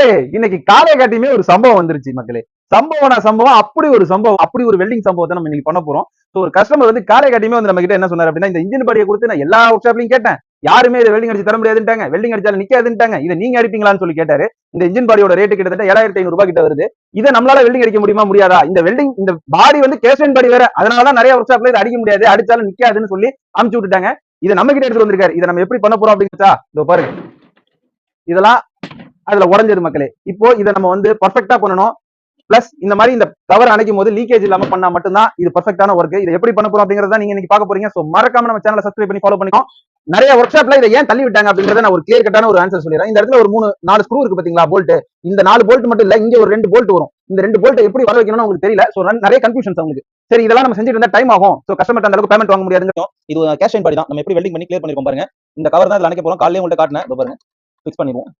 மக்களே இன்னைக்கு காலை காட்டியுமே ஒரு சம்பவம் வந்துருச்சு மக்களே. சம்பவம் அப்படி ஒரு சம்பவம், அப்படி ஒரு வெல்டிங் சம்பவத்தை நம்ம இன்னைக்கு பண்ண போறோம். ஒரு கஸ்டமர் வந்து காலை காட்டியுமே வந்து நம்ம கிட்ட என்ன சொன்னார் அப்படின்னா, இந்த இன்ஜின் பாடியை கொடுத்து நான் எல்லா ஒர்க் ஷாப்லயும் கேட்டேன், யாருமே இதை வெல்டிங் அடிச்சு தர முடியாதுட்டாங்க, வெல்டிங் அடிச்சாலும் நிக்காதுட்டாங்க, இதை நீங்க அடிப்பீங்களான்னு சொல்லி கேட்டாரு. இந்த இன்ஜின் பாடியோட ரேட்டு கிட்டத்தட்ட 7500 ரூபாய் கிட்ட வருது. இதை நம்மளால வெல்டிங் அடிக்க முடியுமா முடியாதா? இந்த வெல்டிங் இந்த பாடி வந்து கேஸ்டன் பாடி வேற, அதனாலதான் நிறைய ஒர்க் ஷாப்ல இதை அடிக்க முடியாது, அடிச்சாலும் நிக்காதுன்னு சொல்லி அமுச்சு விட்டுட்டாங்க. இதை நம்ம கிட்ட எடுத்து வந்திருக்காரு. இதை நம்ம எப்படி பண்ண போறோம் அப்படிங்கறதா இதோ பாருங்க. இதெல்லாம் அதுல உடஞ்சது மக்களே. இப்போ இதை நம்ம வந்து பர்ஃபெக்டா பண்ணணும். பிளஸ் இந்த மாதிரி இந்த கவர் அணைக்கும் போது லீக்கேஜ் இல்லாம பண்ணா மட்டும்தான் இது பர்ஃபெக்டான ஒர்க். இதை எப்படி பண்ண போறோம் அப்படிங்கறத நீங்க இன்னைக்கு பார்க்க போறீங்க. சோ மறக்காம நம்ம சேனலை சப்ஸ்கிரைப் பண்ணி ஃபாலோ பண்ணிக்கோ. நிறைய ஒர்க் ஷாப்ல இதை ஏன் தள்ளி விட்டாங்க அப்படிங்கறத நான் ஒரு கிளியர் கட்டான ஒரு ஆன்சர் சொல்லிடுறேன். இந்த இடத்துல ஒரு 4 ஸ்க்ரூ இருக்கு பாத்தீங்களா, போல்ட். இந்த 4 போல்ட் மட்டும் இல்ல, இங்க ஒரு 2 போல்ட் வரும். இந்த 2 போல்ட் எப்படி வர வைக்கணும்னு உங்களுக்கு தெரியல. சோ நிறைய கன்ஃபியூஷன்ஸ் உங்களுக்கு. சரி, இதெல்லாம் நம்ம செஞ்சுட்டு இருந்தா டைம் ஆகும். சோ கஸ்டமர் அந்த அளவுக்கு பேமெண்ட் வாங்க முடியாதுன்னு இது கேஷ் பாடி தான். நம்ம எப்படி வெல்டிங் பண்ணி கிளியர் பண்ணிருக்கோம் பாருங்க. இந்த கவர் தான் இதுல அணைக்க போறோம். காலையில உங்கள்ட்ட காட்டினேன், பாருங்க. ஃபிக்ஸ் பண்ணிடுவோம்.